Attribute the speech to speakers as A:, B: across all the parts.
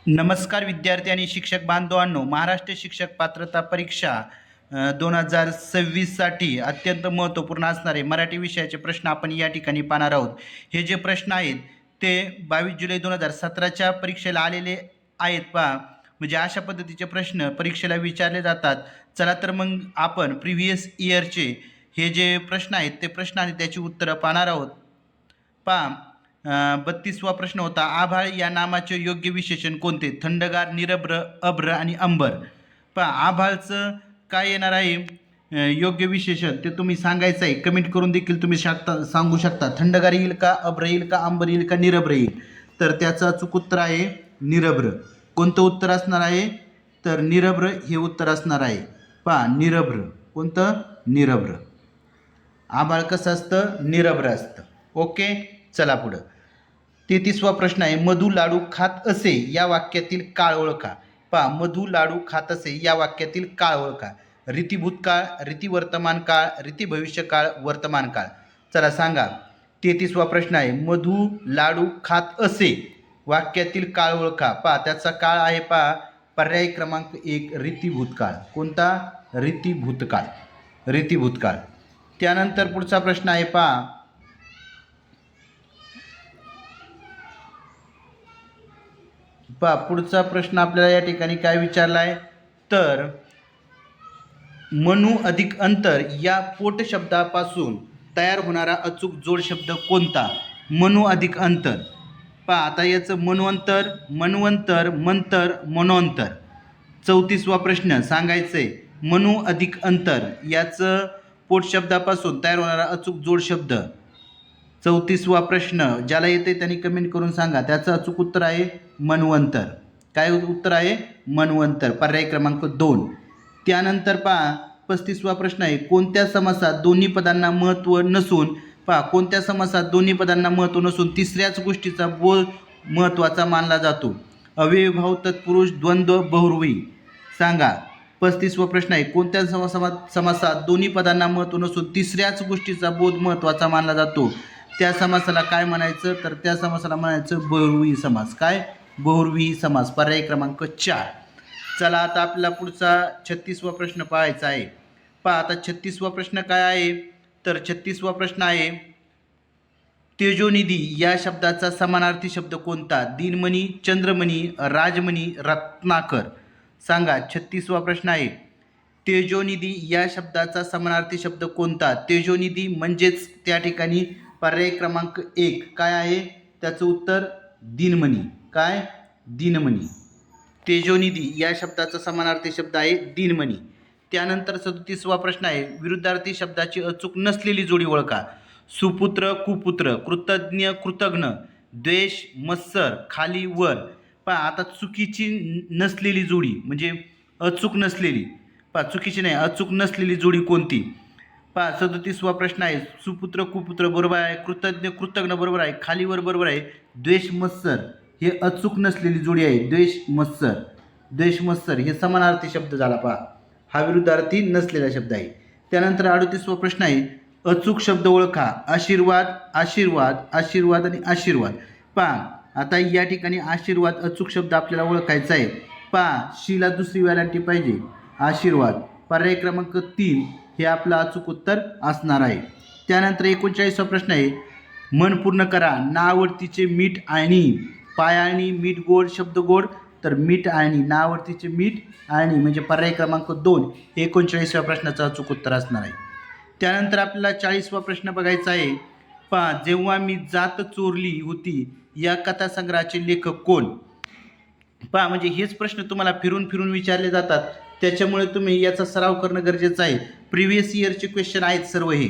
A: नमस्कार विद्यार्थी आणि शिक्षक बांधवांनो, महाराष्ट्र शिक्षक पात्रता परीक्षा 2026साठी अत्यंत महत्त्वपूर्ण असणारे मराठी विषयाचे प्रश्न आपण या ठिकाणी पाहणार आहोत. हे जे प्रश्न आहेत ते 22 जुलै 2017च्या परीक्षेला आलेले आहेत. पहा, म्हणजे अशा पद्धतीचे प्रश्न परीक्षेला विचारले जातात. चला तर मग आपण प्रिव्हियस इयरचे हे जे प्रश्न आहेत ते प्रश्न आणि त्याची उत्तरं पाहणार आहोत. पहा, 32वा प्रश्न होता, आभाळ या नामाचे योग्य विशेषण कोणते? थंडगार, निरभ्र, अभ्र आणि अंबर. पहा, आभाळचं काय येणार आहे योग्य विशेषण ते तुम्ही सांगायचं आहे. कमेंट करून देखील तुम्ही सांगू शकता. थंडगार येईल का, अभ्र येईल का, अंबर येईल का, निरभ्र येईल? तर त्याचं अचूक उत्तर आहे निरभ्र. कोणतं उत्तर असणार आहे? तर निरभ्र हे उत्तर असणार आहे. पहा, निरभ्र. कोणतं? निरभ्र. आभाळ कसं असतं? निरभ्र असतं. ओके, चला पुढं. 33वा प्रश्न आहे, मधु लाडू खात असे या वाक्यातील काळ ओळखा. पहा, मधु लाडू खात असे या वाक्यातील काळ ओळखा. रीती भूतकाळ, रीती वर्तमान काळ, रीती भविष्यकाळ, वर्तमान काळ. चला सांगा. 33वा प्रश्न आहे, मधु लाडू खात असे वाक्यातील काळ ओळखा. पहा, त्याचा काळ आहे पहा पर्याय क्रमांक 1 रीती भूतकाळ. कोणता? रीती भूतकाळ. रीती भूतकाळ. त्यानंतर पुढचा प्रश्न आहे पहा, पुढचा प्रश्न आपल्याला या ठिकाणी काय विचारला आहे? तर मनू अधिक अंतर या पोट शब्दापासून तयार होणारा अचूक जोड शब्द कोणता? मनू अधिक अंतर. पहा, आता याचं मनवंतर, मनवंतर, मंतर, मनोंतर. 34वा प्रश्न सांगायचं आहे, मनू अधिक अंतर याचं पोट शब्दापासून तयार होणारा अचूक जोड शब्द. 34वा प्रश्न ज्याला येते त्यांनी कमेंट करून सांगा. त्याचं अचूक उत्तर आहे मनवंतर. काय उत्तर आहे? मनवंतर. पर्याय क्रमांक 2. त्यानंतर पहा, 35वा प्रश्न आहे, कोणत्या समासात दोन्ही पदांना महत्त्व नसून, पहा कोणत्या समासात दोन्ही पदांना महत्त्व नसून तिसऱ्याच गोष्टीचा बोध महत्त्वाचा मानला जातो? अव्ययभाव, तत्पुरुष, द्वंद्व, बहुव्रीही. सांगा. 35वा प्रश्न आहे, कोणत्या समासात दोन्ही पदांना महत्त्व नसून तिसऱ्याच गोष्टीचा बोध महत्त्वाचा मानला जातो? त्या समासाला काय म्हणायचं? तर त्या समासाला म्हणायचं बहुव्रीही समास. काय? बहुव्रीही समास. पर्याय क्रमांक 4. चला आता आपल्याला पुढचा 36वा प्रश्न पाहायचा आहे. पहा, आता 36वा प्रश्न काय आहे? तर 36वा प्रश्न आहे, तेजोनिधी या शब्दाचा समानार्थी शब्द कोणता? दिनमणी, चंद्रमणी, राजमणी, रत्नाकर. सांगा. 36वा प्रश्न आहे, तेजोनिधी या शब्दाचा समानार्थी शब्द कोणता? तेजोनिधी म्हणजेच त्या ठिकाणी पर्याय क्रमांक 1 काय आहे? त्याचं उत्तर दिनमणी. काय? दिनमणी. तेजोनिधी या शब्दाचा समानार्थी शब्द आहे दिनमणी. त्यानंतर 37वा प्रश्न आहे, विरुद्धार्थी शब्दाची अचूक नसलेली जोडी ओळखा. सुपुत्र, कुपुत्र, कृतज्ञ, कृतघ्न, द्वेष, मत्सर, खाली, वर. पहा, आता चुकीची नसलेली जोडी म्हणजे अचूक नसलेली. पहा, चुकीची नाही, अचूक नसलेली जोडी कोणती? पहा, 37वा प्रश्न आहे, सुपुत्र, कुपुत्र बरोबर आहे, कृतज्ञ, कृतघ्न बरोबर आहे, खालीवर बरोबर आहे, द्वेष, मत्सर हे अचूक नसलेली जोडी आहे. द्वेष, मत्सर. द्वेष, मत्सर हे समानार्थी शब्द झाला. पहा, हा विरुद्धार्थी नसलेला शब्द आहे. त्यानंतर 38वा प्रश्न आहे, अचूक शब्द ओळखा. आशीर्वाद, आशीर्वाद, आशीर्वाद आणि आशीर्वाद. पहा, आता या ठिकाणी आशीर्वाद अचूक शब्द आपल्याला ओळखायचा आहे. पहा, शीला दुसरी व्हॅलिटी पाहिजे. आशीर्वाद. पर्याय क्रमांक 3 हे आपलं अचूक उत्तर असणार आहे. त्यानंतर 39वा प्रश्न आहे, मन पूर्ण करा. नावडतीचे मीठ आणि पायाळणी, मीठ गोड, शब्द गोड. तर मीठ आणि नावडतीचे मीठ आणि म्हणजे पर्याय क्रमांक 2 हे 39व्या प्रश्नाचं अचूक उत्तर असणार आहे. त्यानंतर आपल्याला 40वा प्रश्न बघायचा आहे. पहा, जेव्हा मी जात चोरली होती या कथासंग्रहाचे लेखक कोण? पहा, म्हणजे हेच प्रश्न तुम्हाला फिरून फिरून विचारले जातात, त्याच्यामुळे तुम्ही याचा सराव करणं गरजेचं आहे. प्रिव्हियस इयरचे क्वेश्चन आहेत सर्व हे.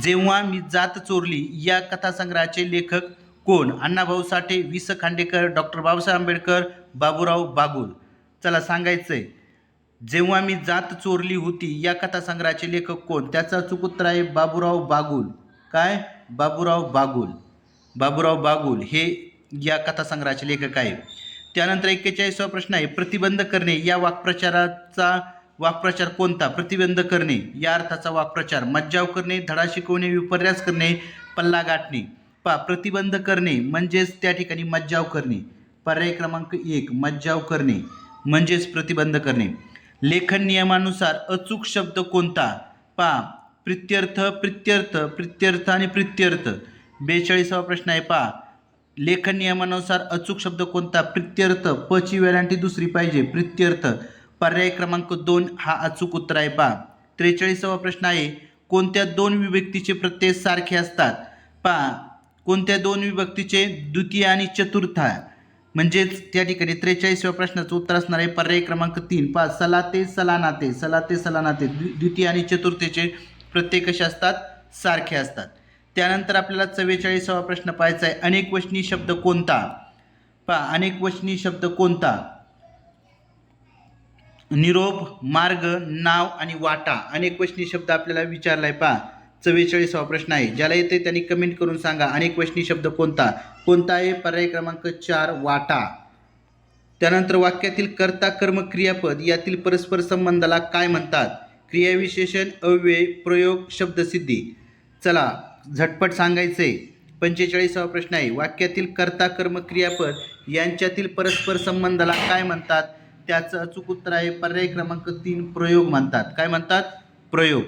A: जेव्हा मी जात चोरली या कथासंग्रहाचे लेखक कोण? अण्णाभाऊ साठे, वि स खांडेकर, डॉक्टर बाबासाहेब आंबेडकर, बाबूराव बागुल. चला सांगायचंय, जेव्हा मी जात चोरली होती या कथासंग्रहाचे लेखक कोण? त्याचं अचूक उत्तर आहे बाबूराव बागुल. काय? बाबूराव बागुल. बाबूराव बागुल हे या कथासंग्रहाचे लेखक आहे. त्यानंतर 41वा प्रश्न आहे, प्रतिबंध करणे या वाक्प्रचाराचा वाक्प्रचार कोणता? प्रतिबंध करणे या अर्थाचा वाक्प्रचार. मज्जाव करणे, धडा शिकवणे, विपर्यास करणे, पल्ला गाठणे. पहा, प्रतिबंध करणे म्हणजेच त्या ठिकाणी मज्जाव करणे. पर्याय क्रमांक 1 मज्जाव करणे म्हणजेच प्रतिबंध करणे. लेखन नियमानुसार अचूक शब्द कोणता? पहा प्रित्यर्थ, प्रित्यर्थ, प्रित्यर्थ आणि प्रित्यर्थ. 42वा प्रश्न आहे पहा लेखन नियमानुसार अचूक शब्द कोणता? प्रित्यर्थ. प ची वेलांटी दुसरी पाहिजे, प्रित्यर्थ. पर्याय क्रमांक 2 हा अचूक उत्तर आहे पहा. 43वा प्रश्न आहे कोणत्या दोन विभक्तीचे प्रत्यय सारखे असतात? पहा कोणत्या दोन विभक्तीचे? द्वितीय आणि चतुर्थ. म्हणजेच त्या ठिकाणी 43व्या प्रश्नाचं उत्तर असणार आहे पर्याय क्रमांक 3 पहा सलाते सलानाते, सलाते सलानाते. द्वितीय आणि चतुर्थीचे प्रत्यय कसे असतात? सारखे असतात. त्यानंतर आपल्याला 44वा प्रश्न पाहायचा आहे अनेकवचनी शब्द कोणता? पहा अनेकवचनी शब्द कोणता? निरोप, मार्ग, नाव आणि वाटा. अनेकवचनी शब्द आपल्याला विचारलाय पहा. 44वा प्रश्न आहे. ज्याला येते त्यांनी कमेंट करून सांगा अनेकवचनी शब्द कोणता? कोणता आहे? पर्याय क्रमांक 4 वाटा. त्यानंतर वाक्यातील कर्ता, कर्म, क्रियापद यातील परस्पर संबंधाला काय म्हणतात? क्रियाविशेषण, अव्यय, प्रयोग, शब्दसिद्धी. चला झटपट सांगायचे. 45वा प्रश्न आहे वाक्यातील कर्ता, कर्म, क्रियापद यांच्यातील परस्पर संबंधाला काय म्हणतात? त्याचं अचूक उत्तर आहे पर्याय क्रमांक 3 प्रयोग म्हणतात. काय म्हणतात? प्रयोग.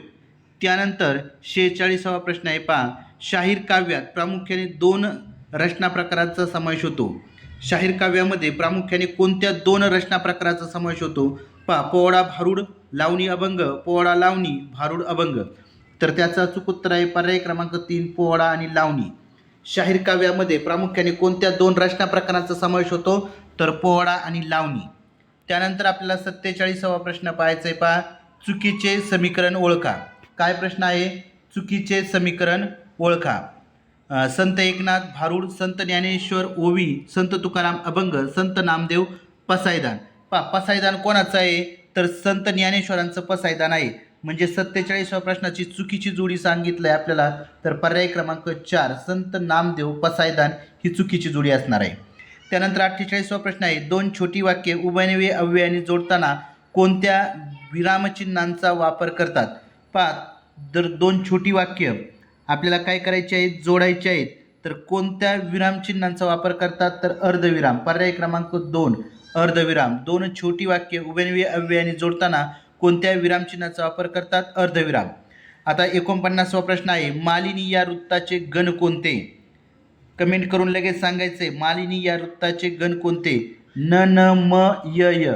A: त्यानंतर 46वा प्रश्न आहे पहा शाहीर काव्यात प्रामुख्याने 2 रचना प्रकारांचा समावेश होतो. शाहीर काव्यामध्ये प्रामुख्याने कोणत्या 2 रचना प्रकारांचा समावेश होतो? पहा पोवाडा, भारुड, लावणी, अभंग. पोवाडा, लावणी, भारुड, अभंग. तर त्याचं अचूक उत्तर आहे पर्याय क्रमांक 3 पोवाडा आणि लावणी. शाहीर काव्यामध्ये प्रामुख्याने कोणत्या 2 रचना प्रकारांचा समावेश होतो? तर पोवाडा आणि लावणी. त्यानंतर आपल्याला 47वा प्रश्न पाहायचा आहे पहा चुकीचे समीकरण ओळखा. काय प्रश्न आहे? चुकीचे समीकरण ओळखा. संत एकनाथ भारुड, संत ज्ञानेश्वर ओवी, संत तुकाराम अभंग, संत नामदेव पसायदान. पहा पसायदान कोणाचं आहे? तर संत ज्ञानेश्वरांचं पसायदान आहे. म्हणजे 47व्या प्रश्नाची चुकीची जोडी सांगितलं आहे आपल्याला तर पर्याय क्रमांक 4 संत नामदेव पसायदान ही चुकीची जोडी असणार आहे. त्यानंतर 48वा प्रश्न आहे 2 छोटी वाक्ये उभयनवी अव्ययाने जोडताना कोणत्या विरामचिन्हांचा वापर करतात? पहा जर 2 छोटी वाक्य आपल्याला काय करायची आहेत? जोडायची आहेत. तर कोणत्या विरामचिन्हांचा वापर करतात? तर अर्धविराम. पर्याय क्रमांक 2 अर्धविराम. 2 छोटी वाक्य उभयनवी अव्ययाने जोडताना कोणत्या विरामचिन्हाचा वापर करतात? अर्धविराम. आता 49वा प्रश्न आहे मालिनी या वृत्ताचे गण कोणते? कमेंट करून लगेच सांगायचे मालिनी या वृत्ताचे गण कोणते? न न म य य,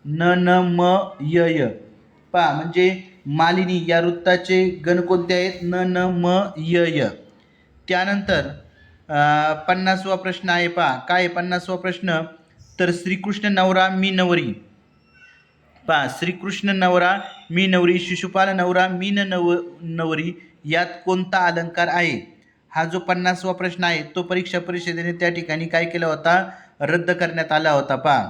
A: न न म य य. पहा म्हणजे मालिनी या वृत्ताचे गण कोणते आहेत? न न म य य. त्यानंतर 50वा प्रश्न आहे पहा काय आहे 50वा प्रश्न? तर श्रीकृष्ण नवरा मी नवरी. पहा श्रीकृष्ण नवरा मी नवरी, शिशुपाल नवरा मी नवरी यात कोणता अलंकार आहे? हा जो 50वा प्रश्न आहे तो परीक्षा परिषदेने त्या ठिकाणी काय केला होता? रद्द करण्यात आला होता पहा.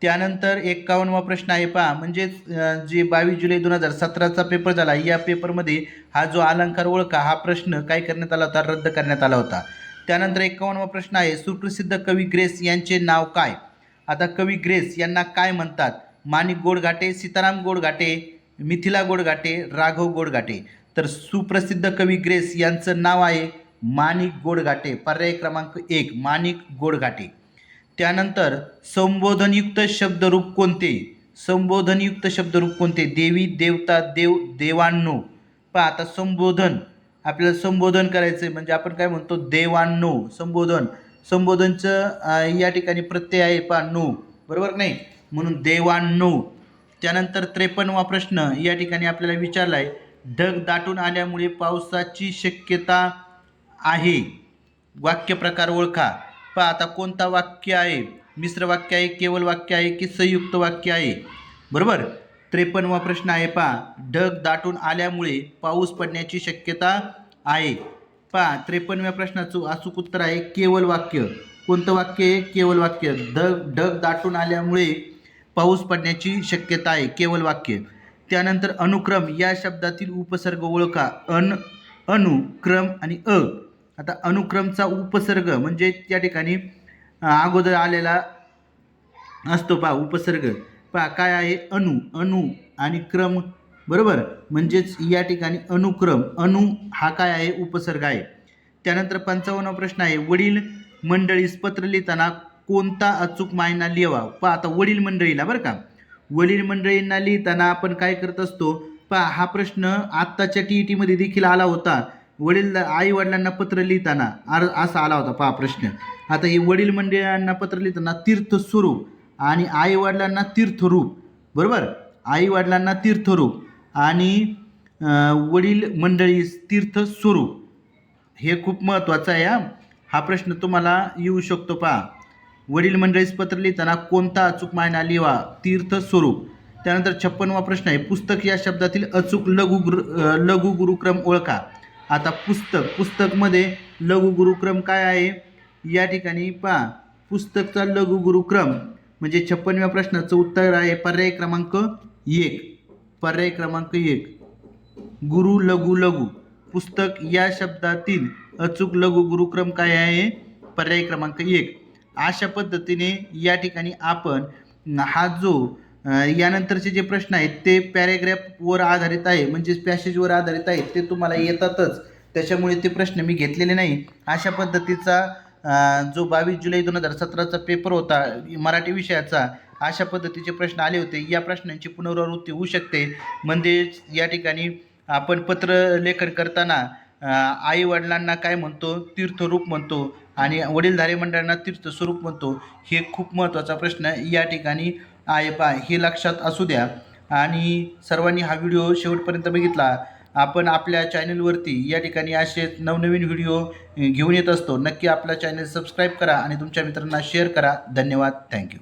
A: त्यानंतर 51वा प्रश्न आहे पहा म्हणजेच जे 22 जुलै 2017चा पेपर झाला या पेपरमध्ये हा जो अलंकार ओळखा हा प्रश्न काय करण्यात आला होता? रद्द करण्यात आला होता. त्यानंतर 51वा प्रश्न आहे सुप्रसिद्ध कवी ग्रेस यांचे नाव काय? आता कवी ग्रेस यांना काय म्हणतात? माणिक गोडघाटे, सीताराम गोडघाटे, मिथिला गोडघाटे, राघव गोडघाटे. तर सुप्रसिद्ध कवी ग्रेस यांचं नाव आहे माणिक गोडघाटे. पर्याय क्रमांक 1 माणिक गोडघाटे. त्यानंतर संबोधनयुक्त शब्दरूप कोणते? संबोधनयुक्त शब्दरूप कोणते? देवी, देवता, देव, देवांनो. पहा आता संबोधन आपल्याला संबोधन करायचं म्हणजे आपण काय म्हणतो? देवांनो. संबोधन. संबोधनचं या ठिकाणी प्रत्यय आहे पहा नो. बरोबर नाही? म्हणून देवांनो. त्यानंतर 53वा प्रश्न या ठिकाणी आपल्याला विचारला आहे ढग दाटून आल्यामुळे पावसाची शक्यता आहे. वाक्य प्रकार ओळखा. पहा आता कोणता वाक्य आहे? मिश्र वाक्य आहे, केवळ वाक्य आहे की संयुक्त वाक्य आहे? बरोबर. 53वा प्रश्न आहे पहा ढग दाटून आल्यामुळे पाऊस पडण्याची शक्यता आहे. पहा 53व्या प्रश्नाचं अचूक उत्तर आहे केवळ वाक्य. कोणतं वाक्य आहे? केवळ वाक्य. ढग दाटून आल्यामुळे पाऊस पडण्याची शक्यता आहे. केवळ वाक्य. त्यानंतर अनुक्रम या शब्दातील उपसर्ग ओळखा. अनु, क्रम आणि अ. आता अनुक्रमचा उपसर्ग म्हणजे त्या ठिकाणी अगोदर आलेला असतो पहा उपसर्ग. पहा काय आहे? अनु आणि क्रम. बरोबर. म्हणजेच या ठिकाणी अनुक्रम. अनु हा काय आहे? उपसर्ग आहे. त्यानंतर 55वा प्रश्न आहे वडील मंडळीस पत्र लिहिताना कोणता अचूक मायना लिहावा. पहा आता वडील मंडळीला बरं का, वडील मंडळींना लिहिताना आपण काय करत असतो. पहा हा प्रश्न आत्ताच्या TET मध्ये देखील आला होता. वडील आई वडिलांना पत्र लिहिताना असा आला होता पहा प्रश्न. आता हे वडील मंडळींना पत्र लिहिताना तीर्थस्वरूप आणि आई वडिलांना तीर्थरूप, बरोबर, आई वडिलांना तीर्थरूप आणि वडील मंडळीस तीर्थस्वरूप, हे खूप महत्त्वाचं आहे. हा प्रश्न तुम्हाला येऊ शकतो. पहा वडील मंडळीस पत्र लिहिताना कोणता अचूक मायना लिहावा, तीर्थस्वरूप. त्यानंतर 56वा प्रश्न आहे, पुस्तक या शब्दातील अचूक लघु गुरुक्रम ओळखा. आता पुस्तकमध्ये लघु गुरुक्रम काय आहे या ठिकाणी पहा. पुस्तकचा लघु गुरुक्रम म्हणजे 56व्या प्रश्नाचं उत्तर आहे पर्याय क्रमांक 1. पर्याय क्रमांक 1 गुरु लघु. पुस्तक या शब्दातील अचूक लघु गुरुक्रम काय आहे, पर्याय क्रमांक 1. अशा पद्धतीने या ठिकाणी आपण हा जो यानंतरचे जे प्रश्न आहेत ते पॅरेग्राफवर आधारित आहे, म्हणजेच पॅसेजवर आधारित आहेत, ते तुम्हाला येतातच, त्याच्यामुळे ते प्रश्न मी घेतलेले नाही. अशा पद्धतीचा जो 22 जुलै 2017चा पेपर होता मराठी विषयाचा, अशा पद्धतीचे प्रश्न आले होते. या प्रश्नांची पुनरावृत्ती होऊ शकते. म्हणजेच या ठिकाणी आपण पत्र लेखन करताना आई वडिलांना काय म्हणतो, तीर्थरूप म्हणतो, आणि वडीलधारी मंडळांना तीर्थस्वरूप म्हणतो. हे खूप महत्त्वाचा प्रश्न या ठिकाणी आहे. पहा हे लक्षात असू द्या. आणि सर्वांनी हा व्हिडिओ शेवटपर्यंत बघितला. आपण आपल्या चॅनलवरती या ठिकाणी असे नवनवीन व्हिडिओ घेऊन येत असतो. नक्की आपला चॅनल सबस्क्राईब करा आणि तुमच्या मित्रांना शेअर करा. धन्यवाद. थँक्यू.